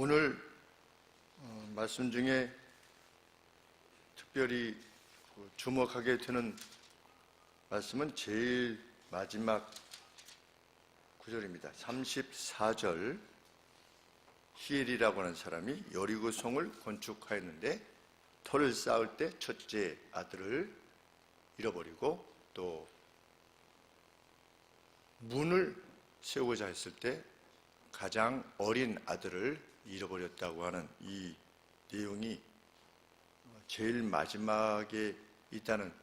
오늘 말씀 중에 특별히 주목하게 되는 말씀은 제일 마지막 구절입니다. 34절. 히엘이라고 하는 사람이 여리고성을 건축하였는데 터를 쌓을 때 첫째 아들을 잃어버리고 또 문을 세우고자 했을 때 가장 어린 아들을 잃어버렸다고 하는 이 내용이 제일 마지막에 있다는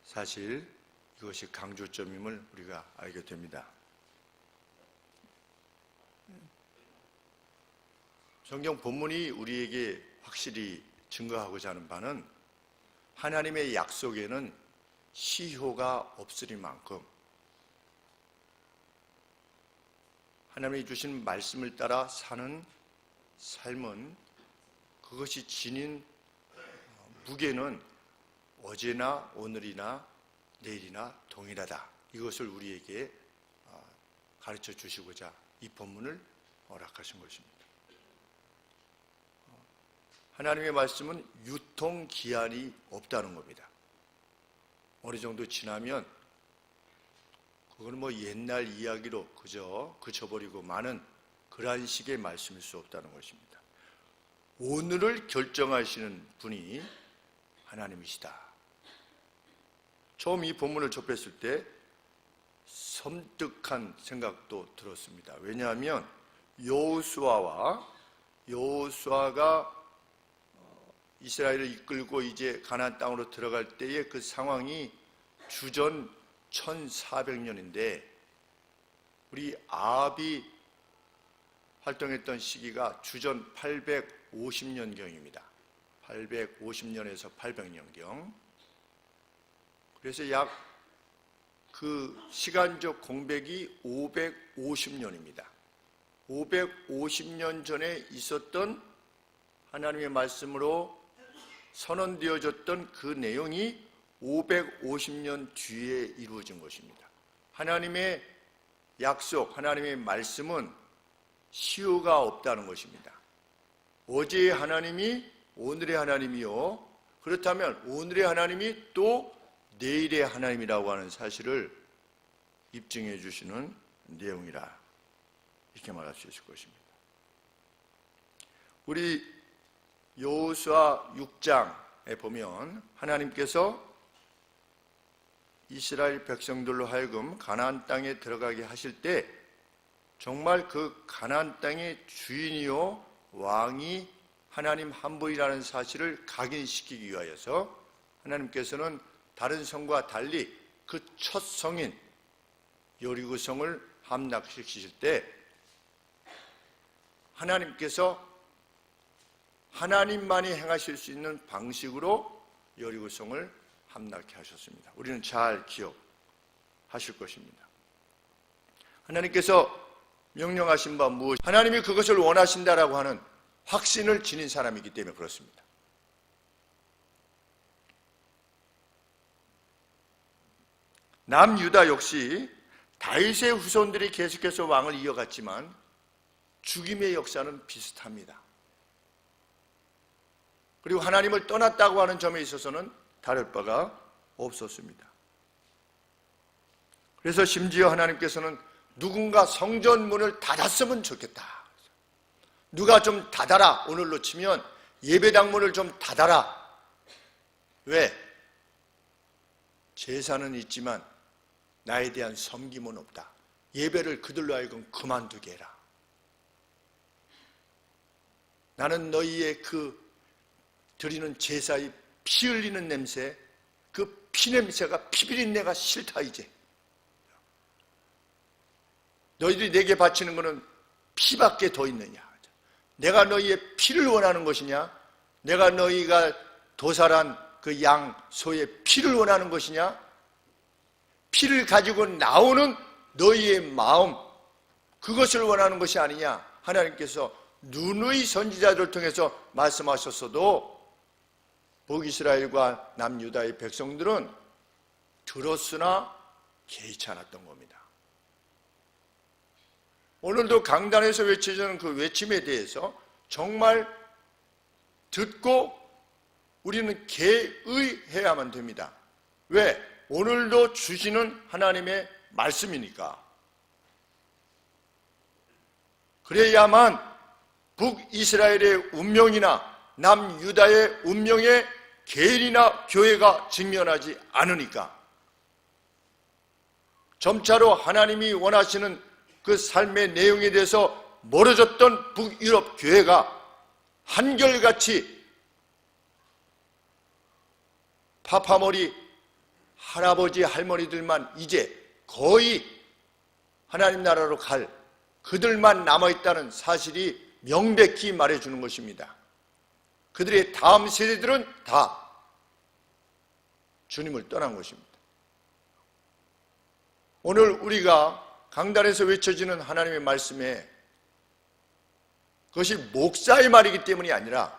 사실, 이것이 강조점임을 우리가 알게 됩니다. 성경 본문이 우리에게 확실히 증거하고자 하는 바는 하나님의 약속에는 시효가 없으리만큼 하나님이 주신 말씀을 따라 사는 삶은 그것이 지닌 무게는 어제나 오늘이나 내일이나 동일하다. 이것을 우리에게 가르쳐 주시고자 이 본문을 허락하신 것입니다. 하나님의 말씀은 유통기한이 없다는 겁니다. 어느 정도 지나면 그건 옛날 이야기로 그저 그쳐버리고 마는 그러한 식의 말씀일 수 없다는 것입니다. 오늘을 결정하시는 분이 하나님이시다. 처음 이 본문을 접했을 때 섬뜩한 생각도 들었습니다. 왜냐하면 여호수아가 이스라엘을 이끌고 이제 가나안 땅으로 들어갈 때의 그 상황이 주전 1400년인데 우리 아합이 활동했던 시기가 주전 850년경입니다. 850년에서 800년경. 그래서 약 그 시간적 공백이 550년입니다. 550년 전에 있었던 하나님의 말씀으로 선언되어졌던 그 내용이 550년 뒤에 이루어진 것입니다. 하나님의 약속, 하나님의 말씀은 시효가 없다는 것입니다. 어제의 하나님이 오늘의 하나님이요, 그렇다면 오늘의 하나님이 또 내일의 하나님이라고 하는 사실을 입증해 주시는 내용이라 이렇게 말할 수 있을 것입니다. 우리 여호수아 6장에 보면 하나님께서 이스라엘 백성들로 하여금 가나안 땅에 들어가게 하실 때 정말 그 가나안 땅의 주인이요 왕이 하나님 한 분이라는 사실을 각인시키기 위하여서 하나님께서는 다른 성과 달리 그 첫 성인 여리고성을 함락시키실 때 하나님께서 하나님만이 행하실 수 있는 방식으로 여리고성을 함락케 하셨습니다. 우리는 잘 기억하실 것입니다. 하나님께서 명령하신 바 무엇이, 하나님이 그것을 원하신다라고 하는 확신을 지닌 사람이기 때문에 그렇습니다. 남유다 역시 다윗의 후손들이 계속해서 왕을 이어갔지만 죽임의 역사는 비슷합니다. 그리고 하나님을 떠났다고 하는 점에 있어서는 다를 바가 없었습니다. 그래서 심지어 하나님께서는 누군가 성전 문을 닫았으면 좋겠다. 누가 좀 닫아라. 오늘로 치면 예배당 문을 좀 닫아라. 왜? 제사는 있지만 나에 대한 섬김은 없다. 예배를 그들로 하여금 그만두게 해라. 나는 너희의 그 드리는 제사의 피 흘리는 냄새, 그 피 냄새가 피비린내가 싫다. 이제 너희들이 내게 바치는 것은 피밖에 더 있느냐? 내가 너희의 피를 원하는 것이냐? 내가 너희가 도살한 그 양, 소의 피를 원하는 것이냐? 피를 가지고 나오는 너희의 마음, 그것을 원하는 것이 아니냐? 하나님께서 누누이 선지자들을 통해서 말씀하셨어도 북이스라엘과 남유다의 백성들은 들었으나 개의치 않았던 겁니다. 오늘도 강단에서 외쳐지는 그 외침에 대해서 정말 듣고 우리는 개의해야만 됩니다. 왜? 오늘도 주시는 하나님의 말씀이니까. 그래야만 북이스라엘의 운명이나 남유다의 운명에 개인이나 교회가 직면하지 않으니까. 점차로 하나님이 원하시는 그 삶의 내용에 대해서 멀어졌던 북유럽 교회가 한결같이 파파머리 할아버지 할머니들만 이제 거의 하나님 나라로 갈 그들만 남아있다는 사실이 명백히 말해주는 것입니다. 그들의 다음 세대들은 다 주님을 떠난 것입니다. 오늘 우리가 강단에서 외쳐지는 하나님의 말씀에 그것이 목사의 말이기 때문이 아니라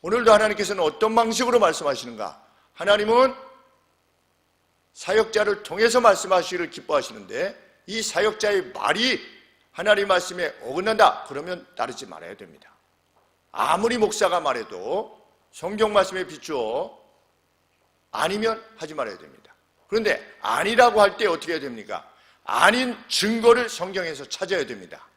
오늘도 하나님께서는 어떤 방식으로 말씀하시는가? 하나님은 사역자를 통해서 말씀하시기를 기뻐하시는데 이 사역자의 말이 하나님 말씀에 어긋난다 그러면 따르지 말아야 됩니다. 아무리 목사가 말해도 성경 말씀에 비추어 아니면 하지 말아야 됩니다. 그런데 아니라고 할 때 어떻게 해야 됩니까? 아닌 증거를 성경에서 찾아야 됩니다.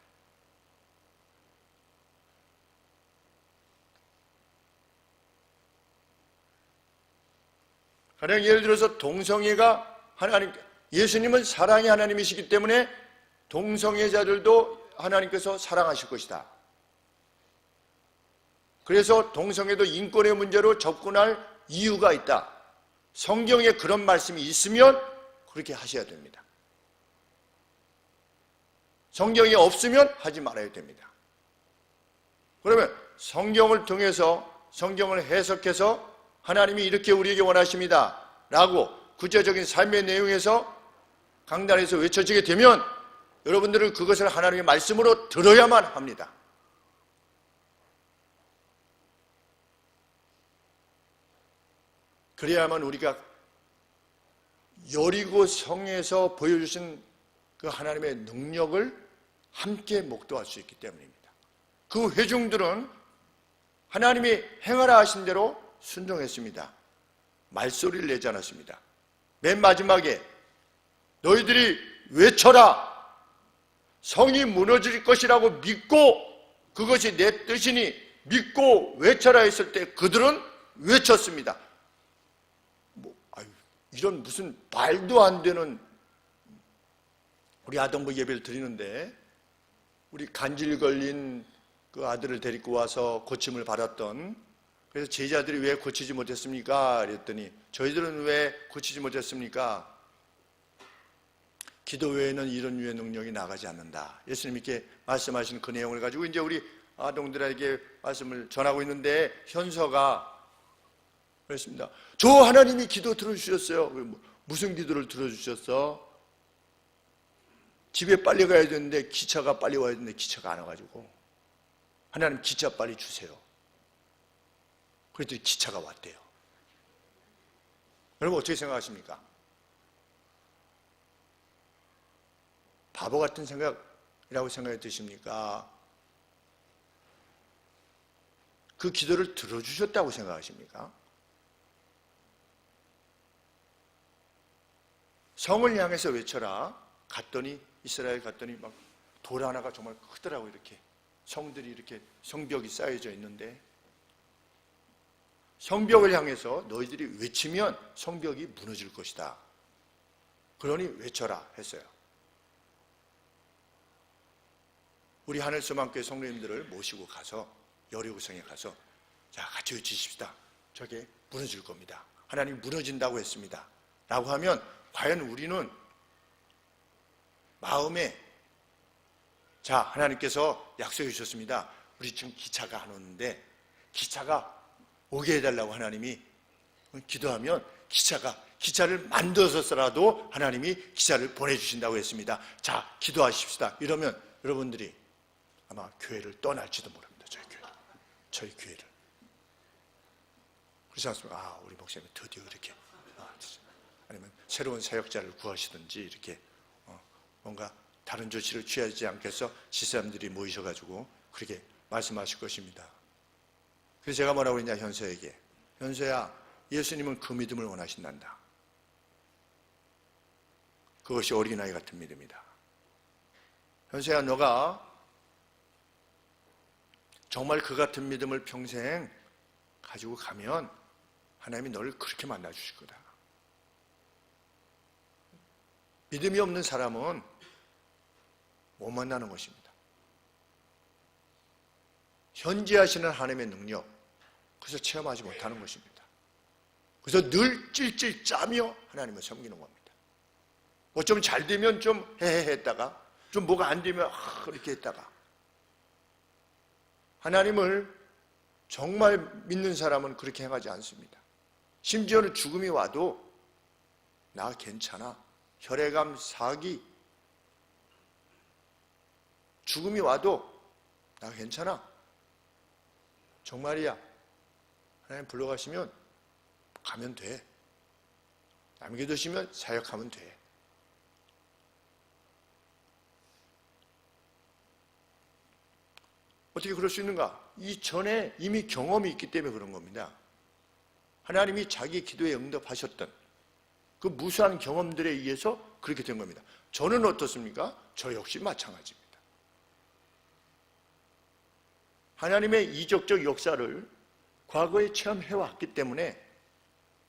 가령 예를 들어서 동성애가 예수님은 사랑의 하나님이시기 때문에 동성애자들도 하나님께서 사랑하실 것이다. 그래서 동성애도 인권의 문제로 접근할 이유가 있다. 성경에 그런 말씀이 있으면 그렇게 하셔야 됩니다. 성경이 없으면 하지 말아야 됩니다. 그러면 성경을 통해서 성경을 해석해서 하나님이 이렇게 우리에게 원하십니다 라고 구체적인 삶의 내용에서 강단에서 외쳐지게 되면 여러분들은 그것을 하나님의 말씀으로 들어야만 합니다. 그래야만 우리가 여리고 성에서 보여주신 그 하나님의 능력을 함께 목도할 수 있기 때문입니다. 그 회중들은 하나님이 행하라 하신 대로 순종했습니다. 말소리를 내지 않았습니다. 맨 마지막에 너희들이 외쳐라. 성이 무너질 것이라고 믿고 그것이 내 뜻이니 믿고 외쳐라 했을 때 그들은 외쳤습니다. 이런 무슨 말도 안 되는 우리 아동부 예배를 드리는데 우리 간질 걸린 그 아들을 데리고 와서 고침을 받았던 그래서 제자들이 왜 고치지 못했습니까? 그랬더니 저희들은 왜 고치지 못했습니까? 기도 외에는 이런 유의 능력이 나가지 않는다. 예수님께 말씀하신 그 내용을 가지고 이제 우리 아동들에게 말씀을 전하고 있는데 현서가 그랬습니다. 저 하나님이 기도 들어주셨어요. 무슨 기도를 들어주셨어? 집에 빨리 가야 되는데 기차가 빨리 와야 되는데 기차가 안 와가지고 하나님 기차 빨리 주세요. 그랬더니 기차가 왔대요. 여러분 어떻게 생각하십니까? 바보 같은 생각이라고 생각이 드십니까? 그 기도를 들어주셨다고 생각하십니까? 성을 향해서 외쳐라. 갔더니 이스라엘 갔더니 막 돌 하나가 정말 크더라고. 이렇게 성들이 이렇게 성벽이 쌓여져 있는데 성벽을 향해서 너희들이 외치면 성벽이 무너질 것이다. 그러니 외쳐라 했어요. 우리 하늘소망교회 성도님들을 모시고 가서 여리고성에 가서 자 같이 외치십시다. 저게 무너질 겁니다. 하나님 무너진다고 했습니다. 라고 하면 과연 우리는 마음에 자 하나님께서 약속해 주셨습니다. 우리 지금 기차가 안 오는데 기차가 오게 해달라고 하나님이 기도하면 기차를 만들어서라도 하나님이 기차를 보내주신다고 했습니다. 자 기도하십시다. 이러면 여러분들이 아마 교회를 떠날지도 모릅니다. 저희 교회를. 그렇지 않습니까? 우리 목사님이 드디어 이렇게 아니면 새로운 사역자를 구하시든지 이렇게 뭔가 다른 조치를 취하지 않겠어? 집사람들이 모이셔가지고 그렇게 말씀하실 것입니다. 그래서 제가 뭐라고 했냐, 현서에게. 현서야, 예수님은 그 믿음을 원하신단다. 그것이 어린아이 같은 믿음이다. 현서야, 너가 정말 그 같은 믿음을 평생 가지고 가면 하나님이 너를 그렇게 만나주실 거다. 믿음이 없는 사람은 못 만나는 것입니다. 현지하시는 하나님의 능력, 그래서 체험하지 못하는 것입니다. 그래서 늘 찔찔 짜며 하나님을 섬기는 겁니다. 뭐 좀 잘 되면 좀 헤헤 했다가, 좀 뭐가 안 되면 이렇게 했다가. 하나님을 정말 믿는 사람은 그렇게 행하지 않습니다. 심지어는 죽음이 와도 나 괜찮아. 혈액암, 사기, 죽음이 와도 나 괜찮아. 정말이야. 하나님 불러가시면 가면 돼. 남겨두시면 사역하면 돼. 어떻게 그럴 수 있는가? 이전에 이미 경험이 있기 때문에 그런 겁니다. 하나님이 자기 기도에 응답하셨던 그 무수한 경험들에 의해서 그렇게 된 겁니다. 저는 어떻습니까? 저 역시 마찬가지입니다. 하나님의 이적적 역사를 과거에 체험해왔기 때문에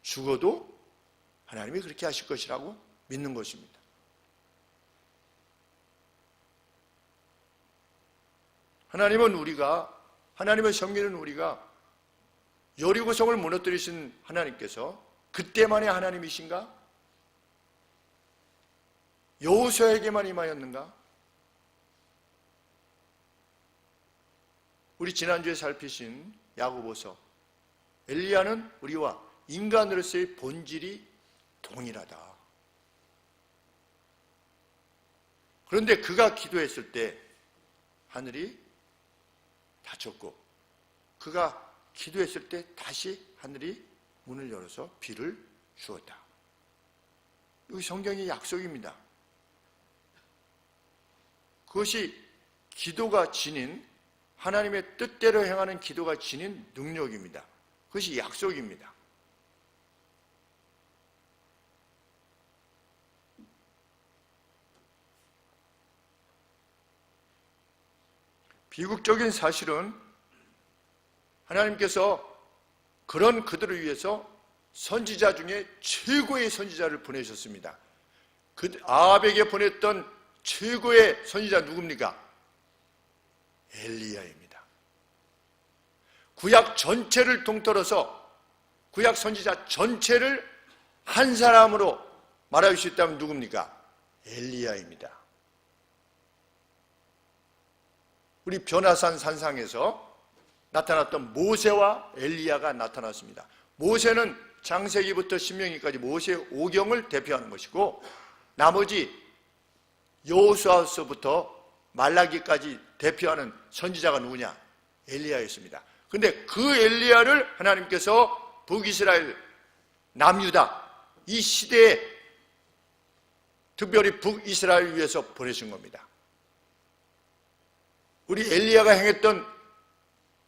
죽어도 하나님이 그렇게 하실 것이라고 믿는 것입니다. 하나님은 하나님을 섬기는 우리가 여리고성을 무너뜨리신 하나님께서 그때만의 하나님이신가? 여호수아에게만 임하였는가? 우리 지난주에 살피신 야고보서, 엘리야는 우리와 인간으로서의 본질이 동일하다. 그런데 그가 기도했을 때 하늘이 닫혔고, 그가 기도했을 때 다시 하늘이 문을 열어서 비를 주었다. 여기 성경의 약속입니다. 그것이 기도가 지닌, 하나님의 뜻대로 행하는 기도가 지닌 능력입니다. 그것이 약속입니다. 비극적인 사실은 하나님께서 그런 그들을 위해서 선지자 중에 최고의 선지자를 보내셨습니다. 그 아합에게 보냈던 최고의 선지자 누굽니까? 엘리야입니다. 구약 전체를 통틀어서 구약 선지자 전체를 한 사람으로 말할 수 있다면 누굽니까? 엘리야입니다. 우리 변화산 산상에서 나타났던 모세와 엘리야가 나타났습니다. 모세는 창세기부터 신명기까지 모세 오경을 대표하는 것이고, 나머지 여호수아서부터 말라기까지 대표하는 선지자가 누구냐? 엘리야였습니다. 그런데 그 엘리야를 하나님께서 북이스라엘, 남유다 이 시대에 특별히 북이스라엘을 위해서 보내신 겁니다. 우리 엘리야가 행했던,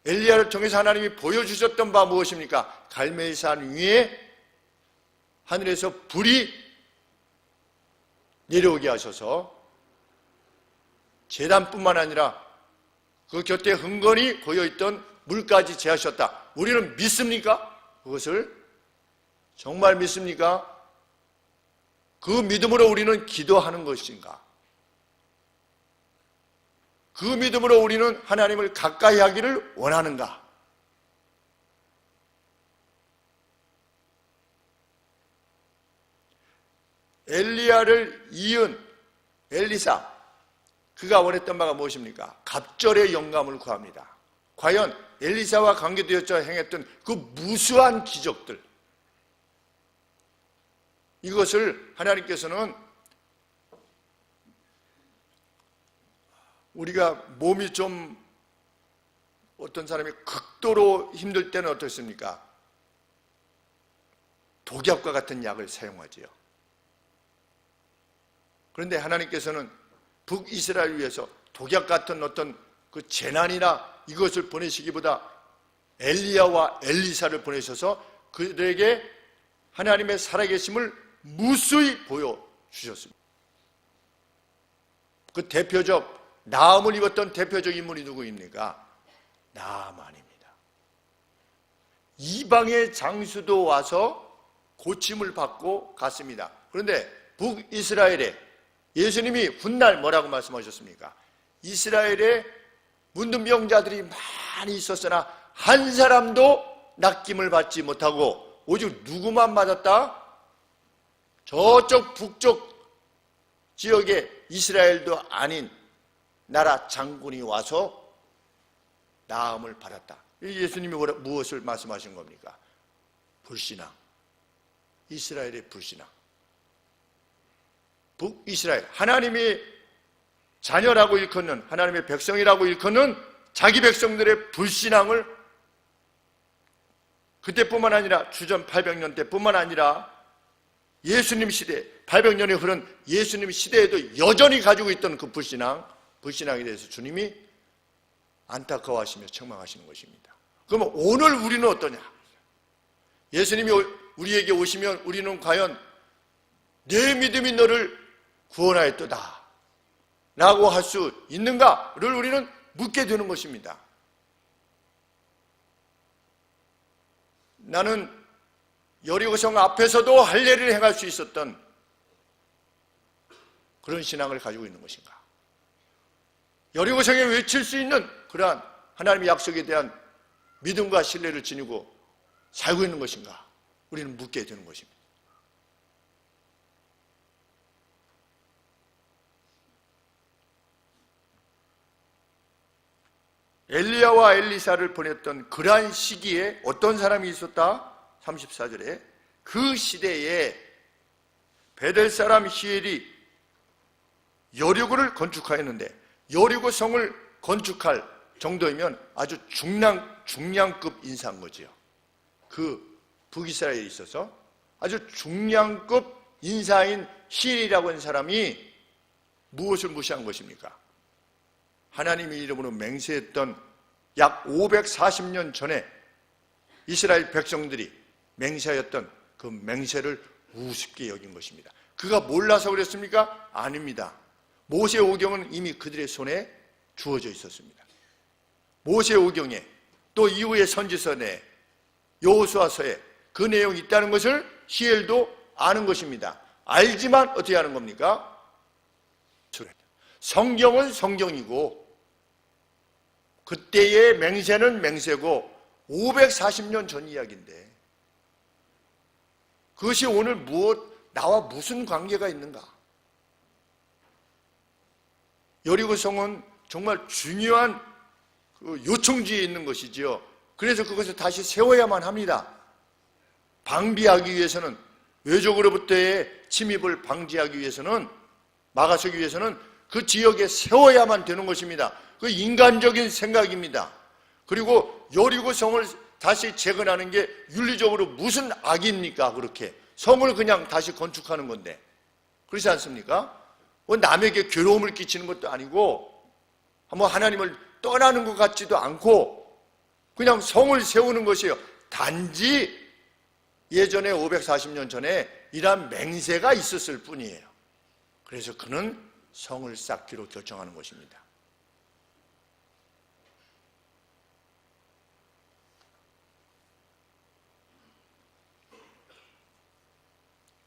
엘리야를 통해서 하나님이 보여주셨던 바 무엇입니까? 갈멜산 위에 하늘에서 불이 내려오게 하셔서 제단뿐만 아니라 그 곁에 흥건히 고여있던 물까지 제하셨다. 우리는 믿습니까? 그것을 정말 믿습니까? 그 믿음으로 우리는 기도하는 것인가? 그 믿음으로 우리는 하나님을 가까이 하기를 원하는가? 엘리야를 이은 엘리사, 그가 원했던 바가 무엇입니까? 갑절의 영감을 구합니다. 과연 엘리사와 관계되어져 행했던 그 무수한 기적들, 이것을 하나님께서는 우리가 몸이 좀 어떤 사람이 극도로 힘들 때는 어떻습니까? 독약과 같은 약을 사용하지요. 그런데 하나님께서는 북이스라엘을 위해서 독약 같은 어떤 그 재난이나 이것을 보내시기보다 엘리야와 엘리사를 보내셔서 그들에게 하나님의 살아계심을 무수히 보여주셨습니다. 그 대표적 나음을 입었던 대표적 인물이 누구입니까? 나아만입니다. 이방의 장수도 와서 고침을 받고 갔습니다. 그런데 북이스라엘에 예수님이 훗날 뭐라고 말씀하셨습니까? 이스라엘에 문둥병자들이 많이 있었으나 한 사람도 낚임을 받지 못하고 오직 누구만 맞았다? 저쪽 북쪽 지역에 이스라엘도 아닌 나라 장군이 와서 나음을 받았다. 예수님이 무엇을 말씀하신 겁니까? 불신앙. 이스라엘의 불신앙. 북이스라엘, 하나님이 자녀라고 일컫는, 하나님의 백성이라고 일컫는 자기 백성들의 불신앙을 그때뿐만 아니라 주전 800년 때뿐만 아니라 예수님 시대, 800년이 흐른 예수님 시대에도 여전히 가지고 있던 그 불신앙에 대해서 주님이 안타까워하시며 책망하시는 것입니다. 그러면 오늘 우리는 어떠냐? 예수님이 우리에게 오시면 우리는 과연 내 믿음이 너를 구원하였도다 라고 할 수 있는가를 우리는 묻게 되는 것입니다. 나는 여리고성 앞에서도 할례를 행할 수 있었던 그런 신앙을 가지고 있는 것인가? 여리고성에 외칠 수 있는 그러한 하나님의 약속에 대한 믿음과 신뢰를 지니고 살고 있는 것인가? 우리는 묻게 되는 것입니다. 엘리야와 엘리사를 보냈던 그러한 시기에 어떤 사람이 있었다? 34절에 그 시대에 베델 사람 히엘이 여리고를 건축하였는데 여리고 성을 건축할 정도이면 아주 중량급 인사인 거지요. 그 북이스라엘에 있어서 아주 중량급 인사인 히엘이라고 하는 사람이 무엇을 무시한 것입니까? 하나님의 이름으로 맹세했던 약 540년 전에 이스라엘 백성들이 맹세하였던 그 맹세를 우습게 여긴 것입니다. 그가 몰라서 그랬습니까? 아닙니다. 모세 오경은 이미 그들의 손에 주어져 있었습니다. 모세 오경에 또 이후의 선지서에 여호수아서에 그 내용이 있다는 것을 히엘도 아는 것입니다. 알지만 어떻게 하는 겁니까? 성경은 성경이고 그때의 맹세는 맹세고 540년 전 이야기인데 그것이 오늘 나와 무슨 관계가 있는가? 여리고성은 정말 중요한 요청지에 있는 것이지요. 그래서 그것을 다시 세워야만 합니다. 방비하기 위해서는, 외적으로부터의 침입을 방지하기 위해서는, 막아서기 위해서는 그 지역에 세워야만 되는 것입니다. 그 인간적인 생각입니다. 그리고 여리고성을 다시 재건하는 게 윤리적으로 무슨 악입니까? 그렇게 성을 그냥 다시 건축하는 건데 그렇지 않습니까? 남에게 괴로움을 끼치는 것도 아니고 뭐 하나님을 떠나는 것 같지도 않고 그냥 성을 세우는 것이에요. 단지 예전에 540년 전에 이러한 맹세가 있었을 뿐이에요. 그래서 그는 성을 쌓기로 결정하는 것입니다.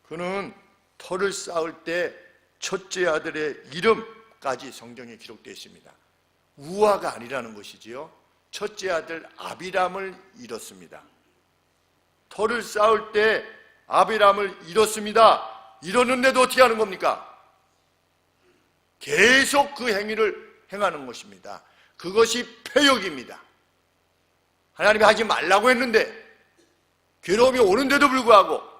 그는 터를 쌓을 때 첫째 아들의 이름까지 성경에 기록되어 있습니다. 우아가 아니라는 것이지요. 첫째 아들 아비람을 잃었습니다. 터를 쌓을 때 아비람을 잃었습니다. 잃었는데도 어떻게 하는 겁니까? 계속 그 행위를 행하는 것입니다. 그것이 패역입니다. 하나님이 하지 말라고 했는데 괴로움이 오는데도 불구하고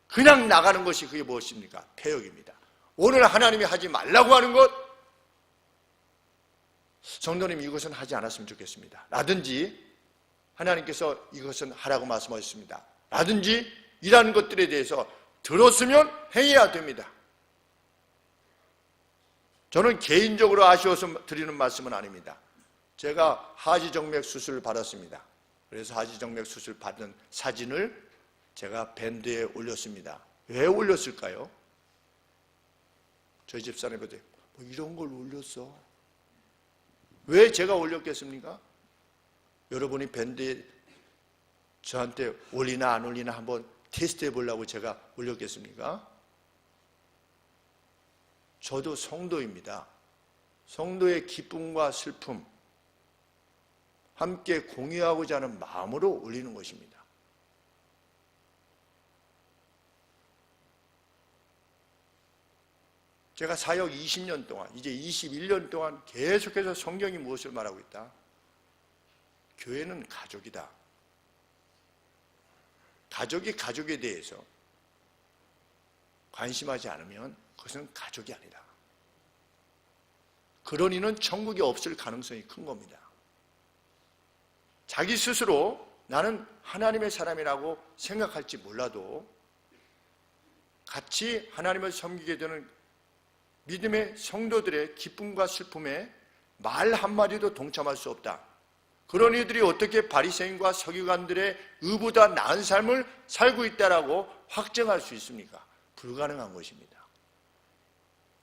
그냥 나가는 것이 그게 무엇입니까? 패역입니다. 오늘 하나님이 하지 말라고 하는 것, 성도님 이것은 하지 않았으면 좋겠습니다. 라든지 하나님께서 이것은 하라고 말씀하셨습니다. 라든지 이러한 것들에 대해서 들었으면 행해야 됩니다. 저는 개인적으로 아쉬워서 드리는 말씀은 아닙니다. 제가 하지정맥 수술을 받았습니다. 그래서 하지정맥 수술 받은 사진을 제가 밴드에 올렸습니다. 왜 올렸을까요? 저희 집사람한테 뭐 이런 걸 올렸어? 왜 제가 올렸겠습니까? 여러분이 밴드에 저한테 올리나 안 올리나 한번 테스트해 보려고 제가 올렸겠습니까? 저도 성도입니다. 성도의 기쁨과 슬픔 함께 공유하고자 하는 마음으로 올리는 것입니다. 제가 사역 20년 동안, 이제 21년 동안 계속해서 성경이 무엇을 말하고 있다? 교회는 가족이다. 가족이 가족에 대해서 관심하지 않으면 그것은 가족이 아니다. 그런 이는 천국에 없을 가능성이 큰 겁니다. 자기 스스로 나는 하나님의 사람이라고 생각할지 몰라도 같이 하나님을 섬기게 되는 믿음의 성도들의 기쁨과 슬픔에 말 한마디도 동참할 수 없다. 그런 이들이 어떻게 바리새인과 서기관들의 의보다 나은 삶을 살고 있다라고 확정할 수 있습니까? 불가능한 것입니다.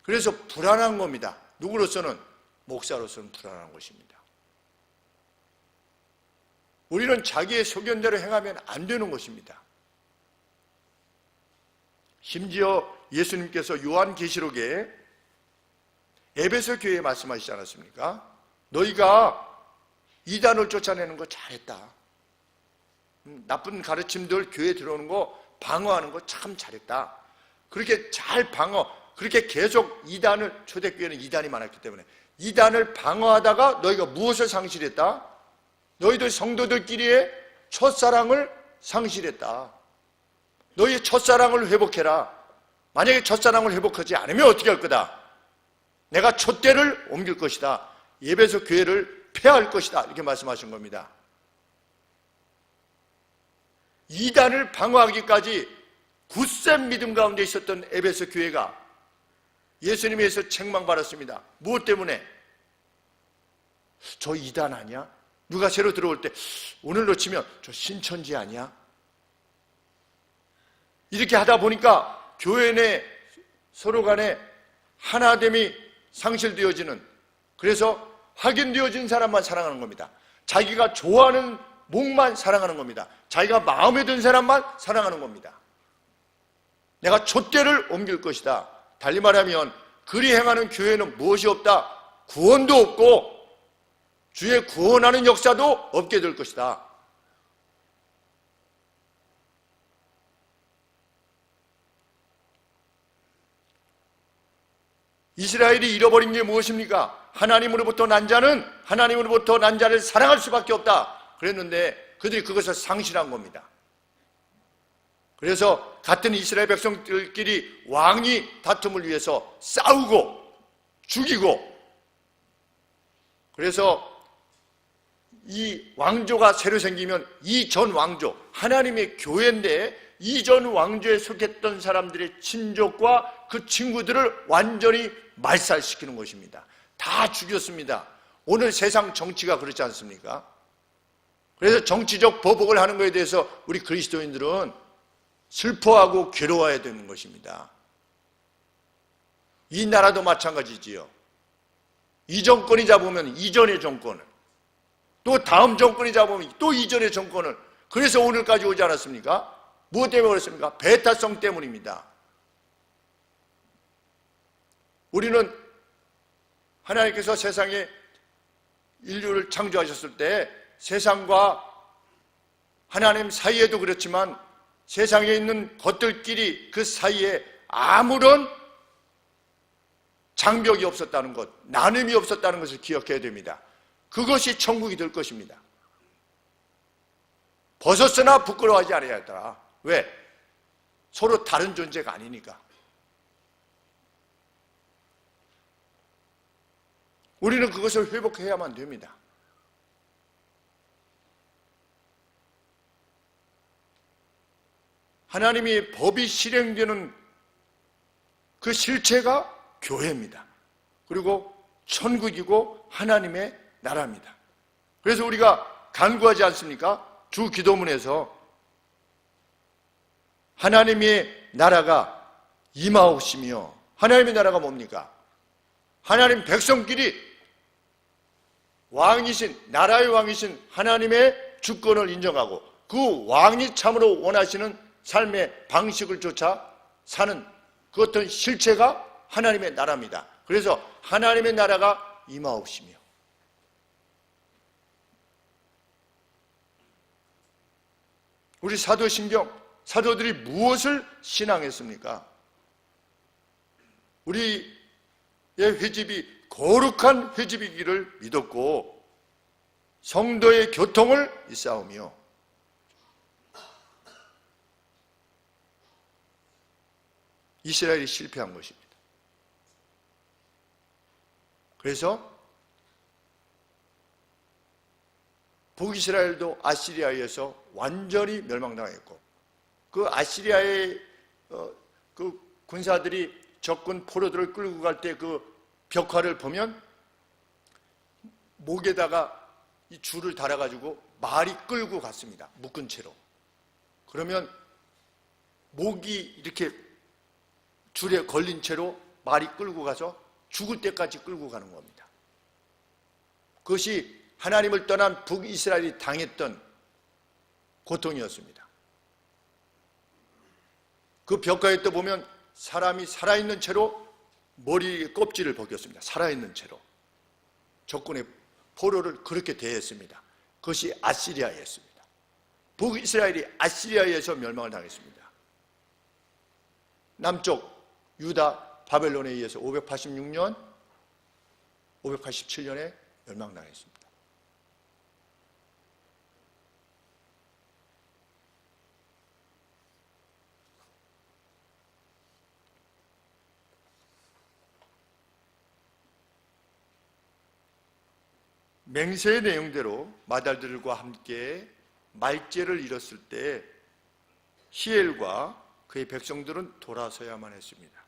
그래서 불안한 겁니다. 누구로서는? 목사로서는 불안한 것입니다. 우리는 자기의 소견대로 행하면 안 되는 것입니다. 심지어 예수님께서 요한계시록에 에베소 교회에 말씀하시지 않았습니까? 너희가 이단을 쫓아내는 거 잘했다. 나쁜 가르침들 교회에 들어오는 거 방어하는 거 참 잘했다. 그렇게 잘 그렇게 계속 이단을, 초대교회는 이단이 많았기 때문에 이단을 방어하다가 너희가 무엇을 상실했다? 너희들 성도들끼리의 첫사랑을 상실했다. 너희의 첫사랑을 회복해라. 만약에 첫사랑을 회복하지 않으면 어떻게 할 거다? 내가 촛대를 옮길 것이다. 에베소 교회를 폐할 것이다. 이렇게 말씀하신 겁니다. 이단을 방어하기까지 굳센 믿음 가운데 있었던 에베소 교회가 예수님에 의해서 책망받았습니다. 무엇 때문에? 저 이단 아니야? 누가 새로 들어올 때 오늘로 치면 저 신천지 아니야? 이렇게 하다 보니까 교회 내 서로 간에 하나됨이 상실되어지는, 그래서 확인되어진 사람만 사랑하는 겁니다. 자기가 좋아하는 목만 사랑하는 겁니다. 자기가 마음에 든 사람만 사랑하는 겁니다. 내가 촛대를 옮길 것이다. 달리 말하면 그리 행하는 교회는 무엇이 없다? 구원도 없고 주의 구원하는 역사도 없게 될 것이다. 이스라엘이 잃어버린 게 무엇입니까? 하나님으로부터 난 자는 하나님으로부터 난 자를 사랑할 수밖에 없다. 그랬는데 그들이 그것을 상실한 겁니다. 그래서 같은 이스라엘 백성들끼리 왕이 다툼을 위해서 싸우고 죽이고, 그래서 이 왕조가 새로 생기면 이 전 왕조, 하나님의 교회인데 이전 왕조에 속했던 사람들의 친족과 그 친구들을 완전히 말살시키는 것입니다. 다 죽였습니다. 오늘 세상 정치가 그렇지 않습니까? 그래서 정치적 보복을 하는 것에 대해서 우리 그리스도인들은 슬퍼하고 괴로워야 되는 것입니다. 이 나라도 마찬가지지요. 이 정권이 잡으면 이전의 정권을, 또 다음 정권이 잡으면 또 이전의 정권을, 그래서 오늘까지 오지 않았습니까? 무엇 때문에 그렇습니까? 배타성 때문입니다. 우리는 하나님께서 세상에 인류를 창조하셨을 때 세상과 하나님 사이에도 그렇지만 세상에 있는 것들끼리 그 사이에 아무런 장벽이 없었다는 것, 나눔이 없었다는 것을 기억해야 됩니다. 그것이 천국이 될 것입니다. 벗었으나 부끄러워하지 않아야 했더라. 왜? 서로 다른 존재가 아니니까. 우리는 그것을 회복해야만 됩니다. 하나님의 법이 실행되는 그 실체가 교회입니다. 그리고 천국이고 하나님의 나라입니다. 그래서 우리가 간구하지 않습니까? 주 기도문에서 하나님의 나라가 임하옵시며, 하나님의 나라가 뭡니까? 하나님 백성끼리 왕이신, 나라의 왕이신 하나님의 주권을 인정하고 그 왕이 참으로 원하시는 삶의 방식을 쫓아 사는 그 어떤 실체가 하나님의 나라입니다. 그래서 하나님의 나라가 임하옵시며, 우리 사도신경, 사도들이 무엇을 신앙했습니까? 우리의 회집이 거룩한 회집이기를 믿었고 성도의 교통을 일삼으며 이스라엘이 실패한 것입니다. 그래서 북이스라엘도 아시리아에서 완전히 멸망당했고, 그 아시리아의 그 군사들이 적군 포로들을 끌고 갈 때 그 벽화를 보면 목에다가 이 줄을 달아가지고 말이 끌고 갔습니다. 묶은 채로. 그러면 목이 이렇게 줄에 걸린 채로 말이 끌고 가서 죽을 때까지 끌고 가는 겁니다. 그것이 하나님을 떠난 북이스라엘이 당했던 고통이었습니다. 그 벽화에 또 보면 사람이 살아있는 채로 머리에 껍질을 벗겼습니다. 살아있는 채로. 적군의 포로를 그렇게 대했습니다. 그것이 아시리아였습니다. 북이스라엘이 아시리아에서 멸망을 당했습니다. 남쪽 유다 바벨론에 의해서 586년, 587년에 멸망당했습니다. 맹세의 내용대로 맏아들들과 함께 말제를 이뤘을 때 히엘과 그의 백성들은 돌아서야만 했습니다.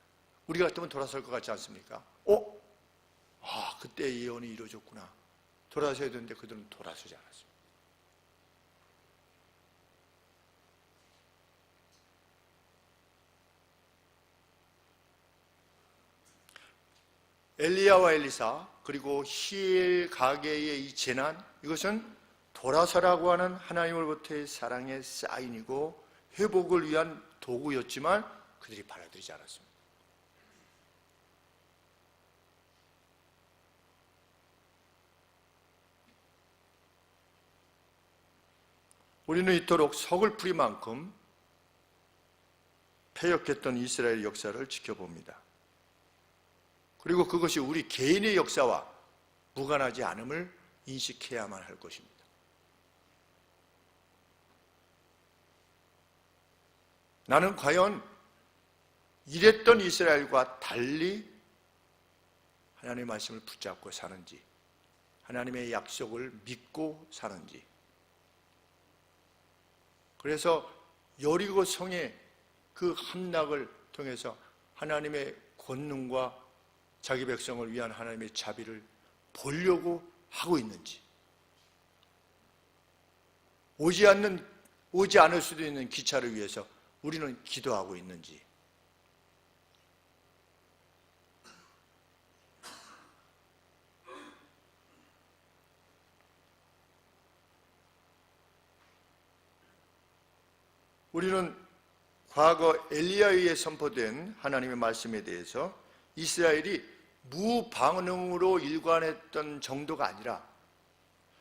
우리 같으면 돌아설 것 같지 않습니까? 그때 예언이 이루어졌구나. 돌아서야 되는데 그들은 돌아서지 않았습니다. 엘리야와 엘리사 그리고 히엘 가게의 이 재난, 이것은 돌아서라고 하는 하나님으로부터의 사랑의 사인이고 회복을 위한 도구였지만 그들이 받아들이지 않았습니다. 우리는 이토록 서글프리만큼 패역했던 이스라엘 역사를 지켜봅니다. 그리고 그것이 우리 개인의 역사와 무관하지 않음을 인식해야만 할 것입니다. 나는 과연 이랬던 이스라엘과 달리 하나님의 말씀을 붙잡고 사는지, 하나님의 약속을 믿고 사는지. 그래서 여리고 성의 그 함락을 통해서 하나님의 권능과 자기 백성을 위한 하나님의 자비를 보려고 하고 있는지, 오지 않을 수도 있는 기차를 위해서 우리는 기도하고 있는지. 우리는 과거 엘리야에 의해 선포된 하나님의 말씀에 대해서 이스라엘이 무반응으로 일관했던 정도가 아니라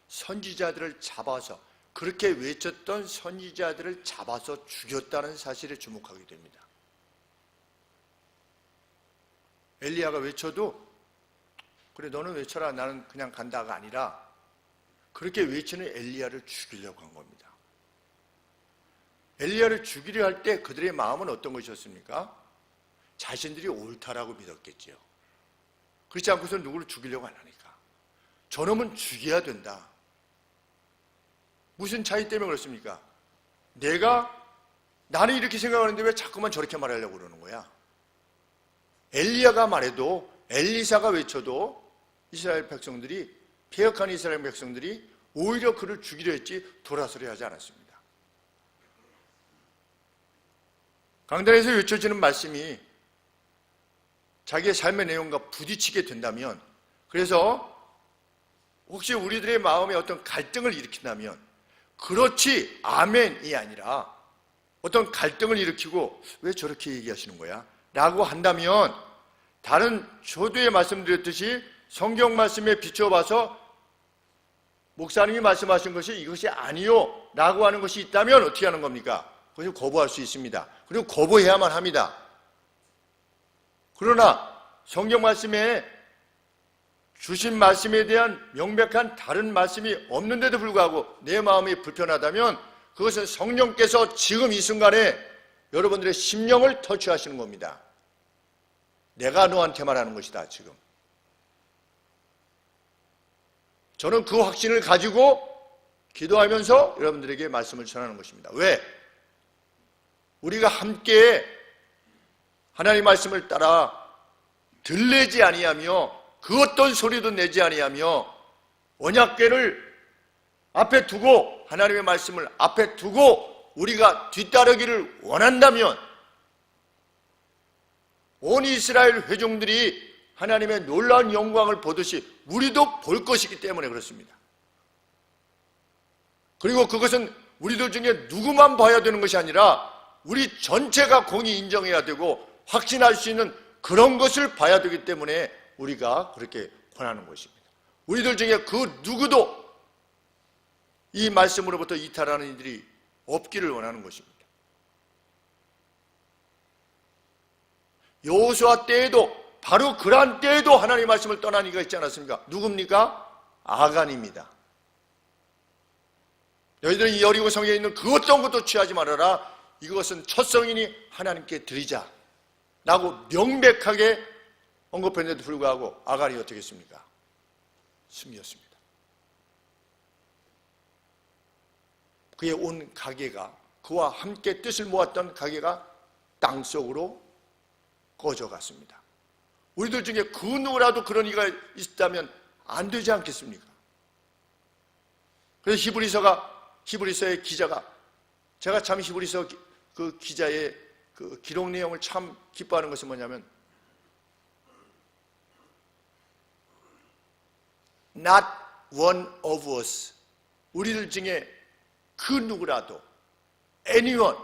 선지자들을 잡아서, 그렇게 외쳤던 선지자들을 잡아서 죽였다는 사실에 주목하게 됩니다. 엘리야가 외쳐도 그래 너는 외쳐라 나는 그냥 간다가 아니라 그렇게 외치는 엘리야를 죽이려고 한 겁니다. 엘리야를 죽이려 할 때 그들의 마음은 어떤 것이었습니까? 자신들이 옳다라고 믿었겠죠. 그렇지 않고서 누구를 죽이려고 안 하니까. 저놈은 죽여야 된다. 무슨 차이 때문에 그렇습니까? 나는 이렇게 생각하는데 왜 자꾸만 저렇게 말하려고 그러는 거야? 엘리야가 말해도, 엘리사가 외쳐도 이스라엘 백성들이, 패역한 이스라엘 백성들이 오히려 그를 죽이려 했지 돌아서려 하지 않았습니다. 강단에서 외쳐지는 말씀이 자기의 삶의 내용과 부딪히게 된다면, 그래서 혹시 우리들의 마음에 어떤 갈등을 일으킨다면, 그렇지 아멘이 아니라 어떤 갈등을 일으키고 왜 저렇게 얘기하시는 거야? 라고 한다면, 다른 저도에 말씀드렸듯이 성경 말씀에 비춰봐서 목사님이 말씀하신 것이 이것이 아니요 라고 하는 것이 있다면 어떻게 하는 겁니까? 그것을 거부할 수 있습니다. 그리고 거부해야만 합니다. 그러나 성경 말씀에 주신 말씀에 대한 명백한 다른 말씀이 없는데도 불구하고 내 마음이 불편하다면 그것은 성령께서 지금 이 순간에 여러분들의 심령을 터치하시는 겁니다. 내가 너한테 말하는 것이다 지금. 저는 그 확신을 가지고 기도하면서 여러분들에게 말씀을 전하는 것입니다. 왜? 우리가 함께 하나님의 말씀을 따라 들리지 아니하며 그 어떤 소리도 내지 아니하며 언약궤를 앞에 두고 하나님의 말씀을 앞에 두고 우리가 뒤따르기를 원한다면 온 이스라엘 회중들이 하나님의 놀라운 영광을 보듯이 우리도 볼 것이기 때문에 그렇습니다. 그리고 그것은 우리들 중에 누구만 봐야 되는 것이 아니라 우리 전체가 공히 인정해야 되고 확신할 수 있는 그런 것을 봐야 되기 때문에 우리가 그렇게 권하는 것입니다. 우리들 중에 그 누구도 이 말씀으로부터 이탈하는 이들이 없기를 원하는 것입니다. 여호수아 때에도 바로 그러한 때에도 하나님의 말씀을 떠난 이가 있지 않았습니까? 누굽니까? 아간입니다. 너희들은 이 여리고 성에 있는 그 어떤 것도 취하지 말아라. 이것은 첫 성인이 하나님께 드리자 라고 명백하게 언급했는데도 불구하고 아간이 어떻게 했습니까? 숨겼습니다. 그의 온 가게가, 그와 함께 뜻을 모았던 가게가 땅속으로 꺼져갔습니다. 우리들 중에 그 누구라도 그런 이가 있다면 안 되지 않겠습니까? 그래서 히브리서의 기자가, 제가 참 히브리서 그 기자의 그 기록 내용을 참 기뻐하는 것은 뭐냐면 Not one of us, 우리들 중에 그 누구라도, anyone,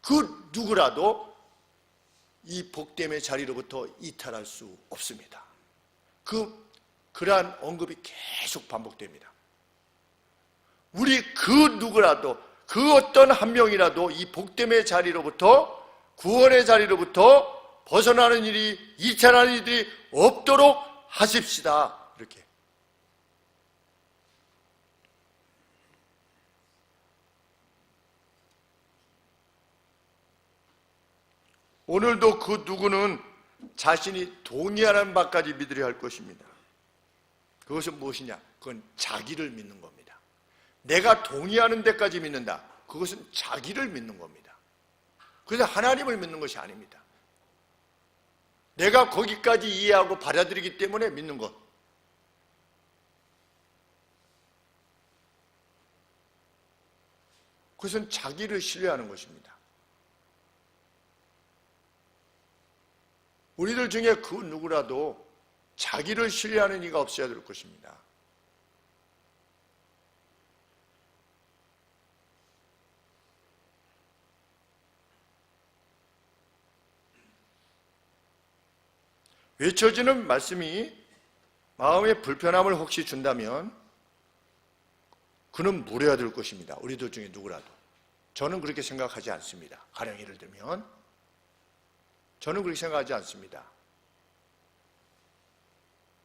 그 누구라도 이 복됨의 자리로부터 이탈할 수 없습니다. 그러한 언급이 계속 반복됩니다. 우리 그 누구라도, 그 어떤 한 명이라도 이 복됨의 자리로부터, 구원의 자리로부터 벗어나는 일이, 이탈하는 일이 없도록 하십시다. 이렇게. 오늘도 그 누구는 자신이 동의하는 바까지 믿으려 할 것입니다. 그것은 무엇이냐? 그건 자기를 믿는 겁니다. 내가 동의하는 데까지 믿는다. 그것은 자기를 믿는 겁니다. 그래서 하나님을 믿는 것이 아닙니다. 내가 거기까지 이해하고 받아들이기 때문에 믿는 것. 그것은 자기를 신뢰하는 것입니다. 우리들 중에 그 누구라도 자기를 신뢰하는 이가 없어야 될 것입니다. 외쳐지는 말씀이 마음의 불편함을 혹시 준다면 그는 물어야 될 것입니다. 우리들 중에 누구라도. 저는 그렇게 생각하지 않습니다. 가령 예를 들면 저는 그렇게 생각하지 않습니다.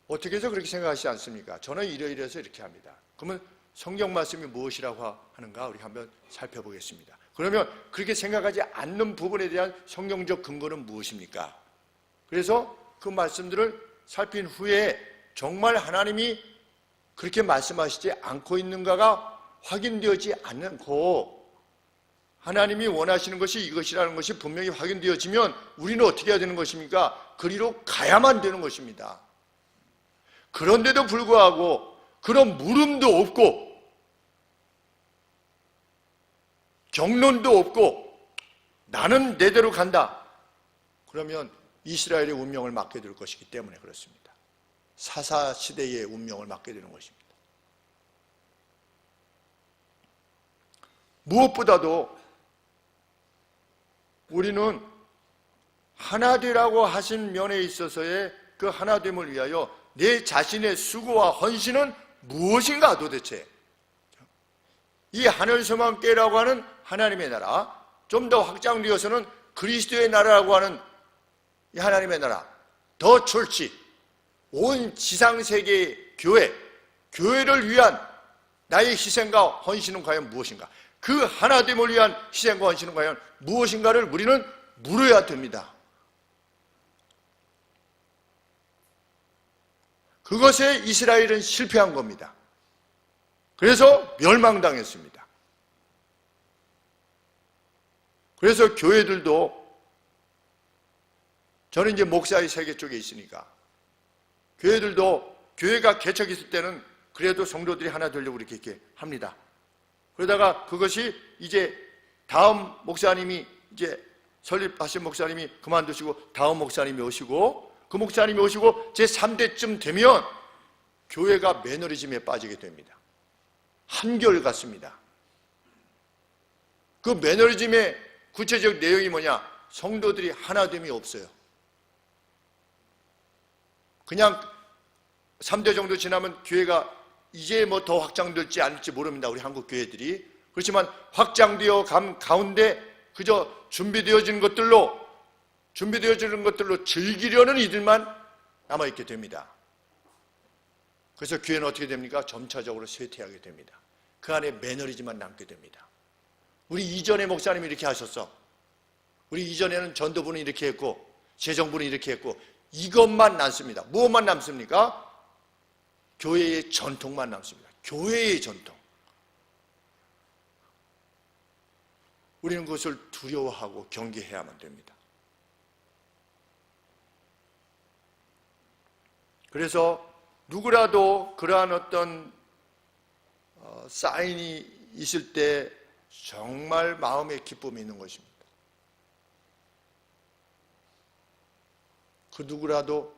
어떻게 해서 그렇게 생각하시지 않습니까? 저는 이러이러해서 이렇게 합니다. 그러면 성경 말씀이 무엇이라고 하는가 우리 한번 살펴보겠습니다. 그러면 그렇게 생각하지 않는 부분에 대한 성경적 근거는 무엇입니까? 그래서 그 말씀들을 살핀 후에 정말 하나님이 그렇게 말씀하시지 않고 있는가가 확인되지 않고 하나님이 원하시는 것이 이것이라는 것이 분명히 확인되어지면 우리는 어떻게 해야 되는 것입니까? 그리로 가야만 되는 것입니다. 그런데도 불구하고 그런 물음도 없고 경론도 없고 나는 내대로 간다. 그러면 이스라엘의 운명을 맡게 될 것이기 때문에 그렇습니다. 사사시대의 운명을 맡게 되는 것입니다. 무엇보다도 우리는 하나 되라고 하신 면에 있어서의 그 하나됨을 위하여 내 자신의 수고와 헌신은 무엇인가 도대체? 이 하늘소망교회라고 하는 하나님의 나라, 좀 더 확장되어서는 그리스도의 나라라고 하는 이 하나님의 나라, 더 철치, 온 지상세계의 교회를 위한 나의 희생과 헌신은 과연 무엇인가? 그 하나됨을 위한 희생과 헌신은 과연 무엇인가를 우리는 물어야 됩니다. 그것에 이스라엘은 실패한 겁니다. 그래서 멸망당했습니다. 그래서 교회들도, 저는 이제 목사의 세계 쪽에 있으니까, 교회들도 교회가 개척했을 때는 그래도 성도들이 하나 되려고 이렇게 합니다. 그러다가 그것이 이제 다음 목사님이, 이제 설립하신 목사님이 그만두시고 다음 목사님이 오시고, 그 목사님이 오시고 제3대쯤 되면 교회가 매너리즘에 빠지게 됩니다. 한결같습니다. 그 매너리즘의 구체적 내용이 뭐냐? 성도들이 하나됨이 없어요. 그냥 3대 정도 지나면 교회가 이제 뭐 더 확장될지 않을지 모릅니다. 우리 한국 교회들이. 그렇지만 확장되어 간 가운데 그저 준비되어진 것들로 즐기려는 이들만 남아있게 됩니다. 그래서 교회는 어떻게 됩니까? 점차적으로 쇠퇴하게 됩니다. 그 안에 매너리즘만 남게 됩니다. 우리 이전의 목사님이 이렇게 하셨어. 우리 이전에는 전도부는 이렇게 했고 재정부는 이렇게 했고, 이것만 남습니다. 무엇만 남습니까? 교회의 전통만 남습니다. 교회의 전통. 우리는 그것을 두려워하고 경계해야만 됩니다. 그래서 누구라도 그러한 어떤 사인이 있을 때 정말 마음에 기쁨이 있는 것입니다. 그 누구라도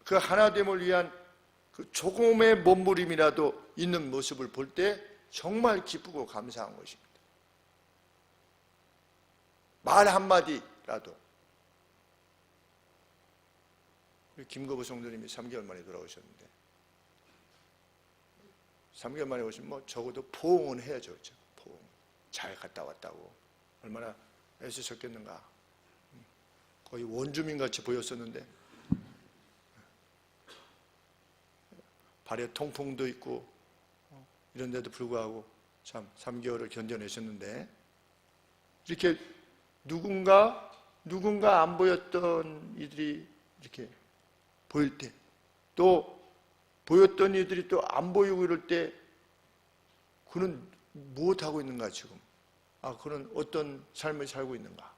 그 하나됨을 위한 그 조금의 몸부림이라도 있는 모습을 볼 때 정말 기쁘고 감사한 것입니다. 말 한마디라도. 김거부 성도님이 3개월 만에 돌아오셨는데, 3개월 만에 오시면 뭐 적어도 포옹은 해야죠. 포옹. 잘 갔다 왔다고. 얼마나 애쓰셨겠는가. 거의 원주민같이 보였었는데, 발에 통풍도 있고 이런데도 불구하고 참 3개월을 견뎌내셨는데, 이렇게 누군가 안 보였던 이들이 이렇게 보일 때, 또 보였던 이들이 또 안 보이고 이럴 때, 그는 무엇하고 있는가 지금? 그는 어떤 삶을 살고 있는가?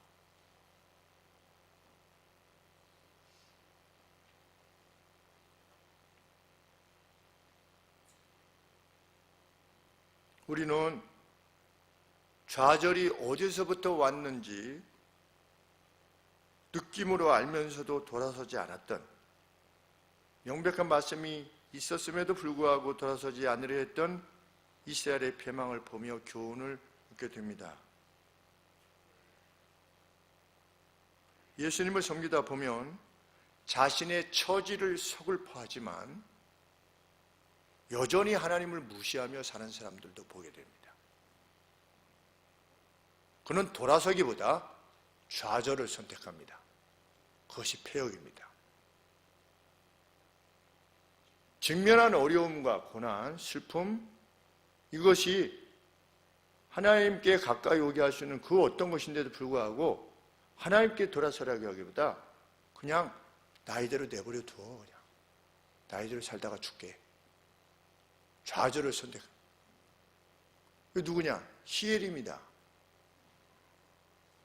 우리는 좌절이 어디서부터 왔는지 느낌으로 알면서도 돌아서지 않았던, 명백한 말씀이 있었음에도 불구하고 돌아서지 않으려 했던 이스라엘의 패망을 보며 교훈을 얻게 됩니다. 예수님을 섬기다 보면 자신의 처지를 서글퍼하지만 여전히 하나님을 무시하며 사는 사람들도 보게 됩니다. 그는 돌아서기보다 좌절을 선택합니다. 그것이 패역입니다. 직면한 어려움과 고난, 슬픔, 이것이 하나님께 가까이 오게 하시는 그 어떤 것인데도 불구하고 하나님께 돌아서라고 하기보다 그냥 나이대로 내버려 둬. 그냥 나이대로 살다가 죽게. 좌절을 선택. 그 누구냐? 히엘입니다.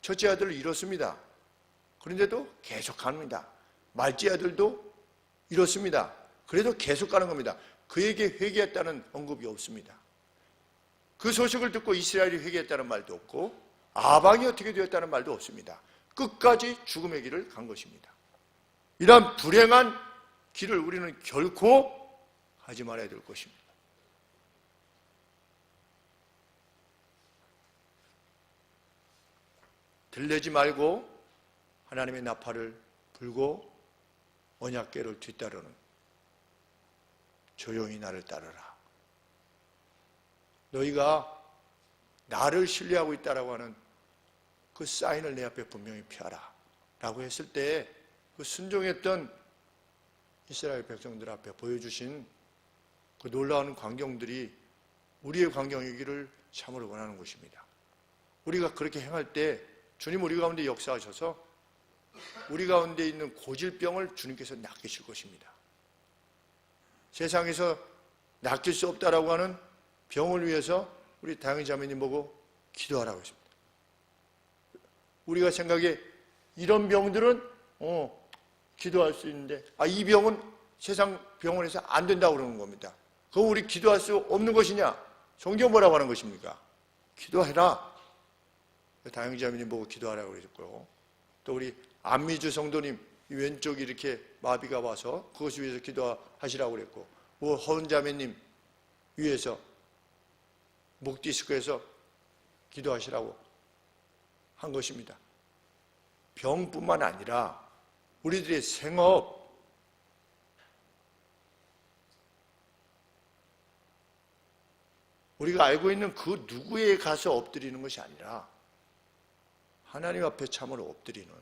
첫째 아들을 잃었습니다. 그런데도 계속 갑니다. 말째 아들도 잃었습니다. 그래도 계속 가는 겁니다. 그에게 회개했다는 언급이 없습니다. 그 소식을 듣고 이스라엘이 회개했다는 말도 없고 아방이 어떻게 되었다는 말도 없습니다. 끝까지 죽음의 길을 간 것입니다. 이러한 불행한 길을 우리는 결코 하지 말아야 될 것입니다. 들레지 말고 하나님의 나팔을 불고 언약궤를 뒤따르는 조용히 나를 따르라. 너희가 나를 신뢰하고 있다라고 하는 그 사인을 내 앞에 분명히 펴라 라고 했을 때 그 순종했던 이스라엘 백성들 앞에 보여주신 그 놀라운 광경들이 우리의 광경이기를 참으로 원하는 것입니다. 우리가 그렇게 행할 때 주님 우리 가운데 역사하셔서 우리 가운데 있는 고질병을 주님께서 낚이실 것입니다. 세상에서 낚일 수 없다라고 하는 병을 위해서 우리 다영이 자매님 보고 기도하라고 했습니다. 우리가 생각에 이런 병들은 기도할 수 있는데 이 병은 세상 병원에서 안 된다고 그러는 겁니다. 그거 우리 기도할 수 없는 것이냐? 성경 뭐라고 하는 것입니까? 기도해라. 다영이 자매님 보고 기도하라고 그랬고요. 또 우리 안미주 성도님 왼쪽이 이렇게 마비가 와서 그것을 위해서 기도하시라고 그랬고 허은 자매님 위해서 목 디스크에서 기도하시라고 한 것입니다. 병뿐만 아니라 우리들의 생업, 우리가 알고 있는 그 누구에 가서 엎드리는 것이 아니라 하나님 앞에 참으로 엎드리는,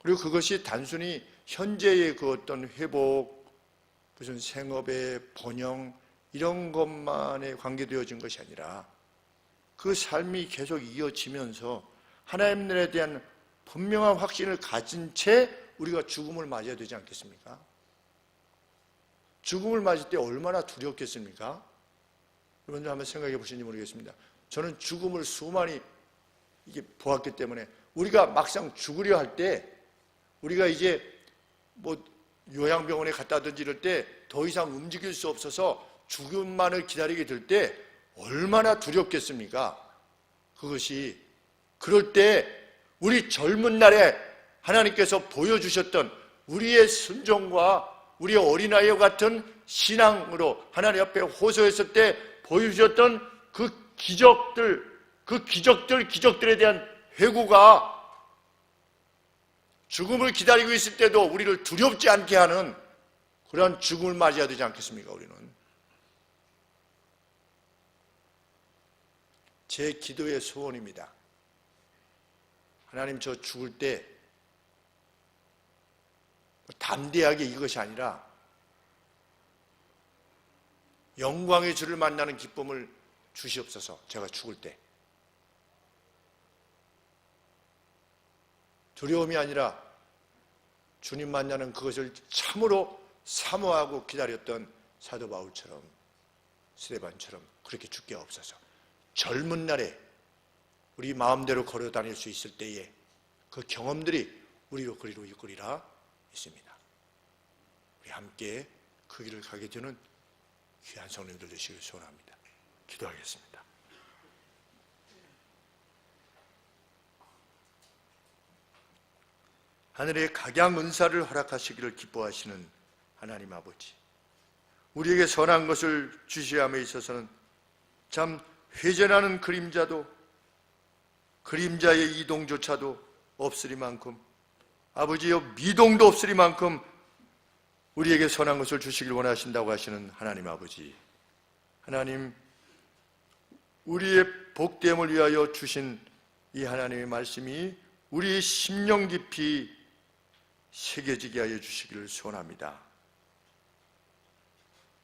그리고 그것이 단순히 현재의 그 어떤 회복, 무슨 생업의 번영 이런 것만에 관계되어진 것이 아니라 그 삶이 계속 이어지면서 하나님에 대한 분명한 확신을 가진 채 우리가 죽음을 맞아야 되지 않겠습니까? 죽음을 맞을 때 얼마나 두렵겠습니까? 여러분들 한번 생각해 보시는지 모르겠습니다. 저는 죽음을 수많이 보았기 때문에 우리가 막상 죽으려 할 때 우리가 이제 요양병원에 갔다든지 이럴 때 더 이상 움직일 수 없어서 죽음만을 기다리게 될 때 얼마나 두렵겠습니까? 그것이 그럴 때 우리 젊은 날에 하나님께서 보여주셨던 우리의 순종과 우리의 어린아이와 같은 신앙으로 하나님 앞에 호소했을 때 보여주셨던 그 기적들에 대한 회고가 죽음을 기다리고 있을 때도 우리를 두렵지 않게 하는 그런 죽음을 맞이해야 되지 않겠습니까? 우리는 제 기도의 소원입니다. 하나님, 저 죽을 때 담대하게 이것이 아니라 영광의 주를 만나는 기쁨을 주시옵소서. 제가 죽을 때 두려움이 아니라 주님 만나는 그것을 참으로 사모하고 기다렸던 사도 바울처럼, 스데반처럼 그렇게 죽게 없어서 젊은 날에 우리 마음대로 걸어 다닐 수 있을 때에 그 경험들이 우리로 그리로 이끌리라 있습니다. 우리 함께 그 길을 가게 되는 귀한 성령들 되시길 소원합니다. 기도하겠습니다. 하늘의 각양 은사를 허락하시기를 기뻐하시는 하나님 아버지, 우리에게 선한 것을 주시함에 있어서는 참 회전하는 그림자의 이동조차도 없으리만큼, 아버지여 미동도 없으리만큼 우리에게 선한 것을 주시길 원하신다고 하시는 하나님 아버지, 하나님, 우리의 복됨을 위하여 주신 이 하나님의 말씀이 우리의 심령 깊이 새겨지게 하여 주시기를 소원합니다.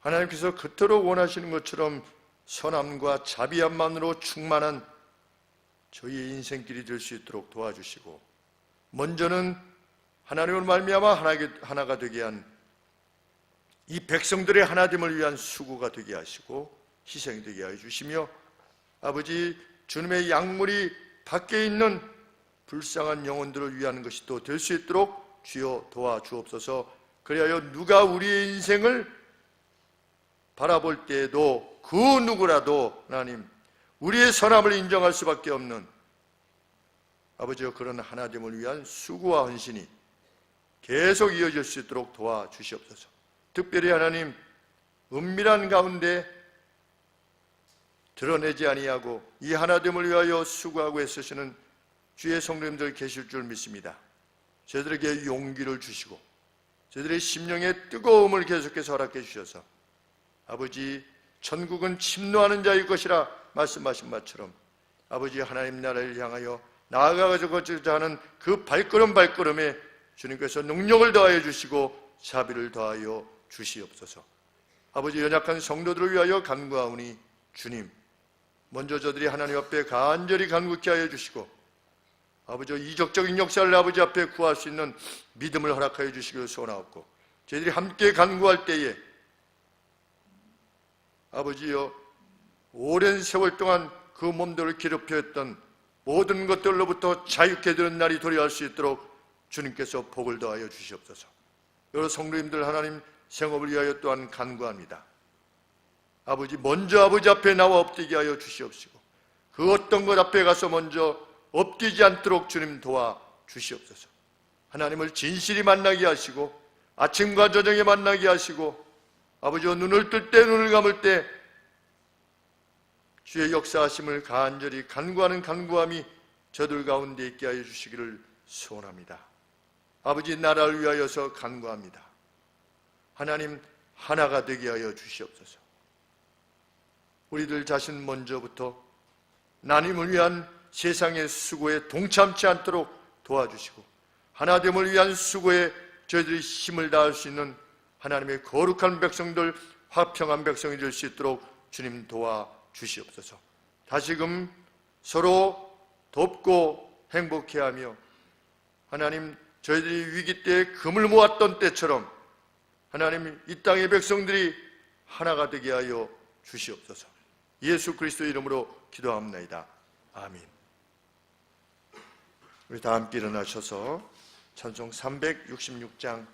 하나님께서 그토록 원하시는 것처럼 선함과 자비함만으로 충만한 저희의 인생길이 될 수 있도록 도와주시고, 먼저는 하나님을 말미암아 하나가 되게 한 이 백성들의 하나됨을 위한 수고가 되게 하시고 희생되게 하여 주시며, 아버지, 주님의 약물이 밖에 있는 불쌍한 영혼들을 위한 것이 또 될 수 있도록 주여 도와주옵소서. 그리하여 누가 우리의 인생을 바라볼 때에도 그 누구라도 하나님 우리의 선함을 인정할 수밖에 없는 아버지여 그런 하나됨을 위한 수고와 헌신이 계속 이어질 수 있도록 도와주시옵소서. 특별히 하나님 은밀한 가운데 드러내지 아니하고 이 하나됨을 위하여 수고하고 애쓰시는 주의 성도님들 계실 줄 믿습니다. 저희들에게 용기를 주시고 저희들의 심령의 뜨거움을 계속해서 허락해 주셔서 아버지 천국은 침노하는 자일 것이라 말씀하신 바처럼 아버지 하나님 나라를 향하여 나아가고자 하는 그 발걸음에 주님께서 능력을 더하여 주시고 자비를 더하여 주시옵소서. 아버지 연약한 성도들을 위하여 간구하오니 주님 먼저 저들이 하나님 앞에 간절히 간구케 하여 주시고 아버지 이적적인 역사를 아버지 앞에 구할 수 있는 믿음을 허락하여 주시기를 소원하옵고 저희들이 함께 간구할 때에 아버지여 오랜 세월 동안 그 몸들을 괴롭혀 했던 모든 것들로부터 자유케 되는 날이 도래할 수 있도록 주님께서 복을 더하여 주시옵소서. 여러 성도님들 하나님 생업을 위하여 또한 간구합니다. 아버지 먼저 아버지 앞에 나와 엎드리게 하여 주시옵시고 그 어떤 것 앞에 가서 먼저 엎드리지 않도록 주님 도와 주시옵소서. 하나님을 진실이 만나게 하시고 아침과 저녁에 만나게 하시고 아버지와 눈을 뜰 때 눈을 감을 때 주의 역사하심을 간절히 간구하는 간구함이 저들 가운데 있게 하여 주시기를 소원합니다. 아버지 나라를 위하여서 간구합니다. 하나님 하나가 되게 하여 주시옵소서. 우리들 자신 먼저부터 나님을 위한 세상의 수고에 동참치 않도록 도와주시고 하나됨을 위한 수고에 저희들이 힘을 다할 수 있는 하나님의 거룩한 백성들, 화평한 백성이 될 수 있도록 주님 도와주시옵소서. 다시금 서로 돕고 행복해하며 하나님 저희들이 위기 때 금을 모았던 때처럼 하나님 이 땅의 백성들이 하나가 되게 하여 주시옵소서. 예수 그리스도의 이름으로 기도합나이다. 아멘. 우리 다 함께 일어나셔서 찬송 366장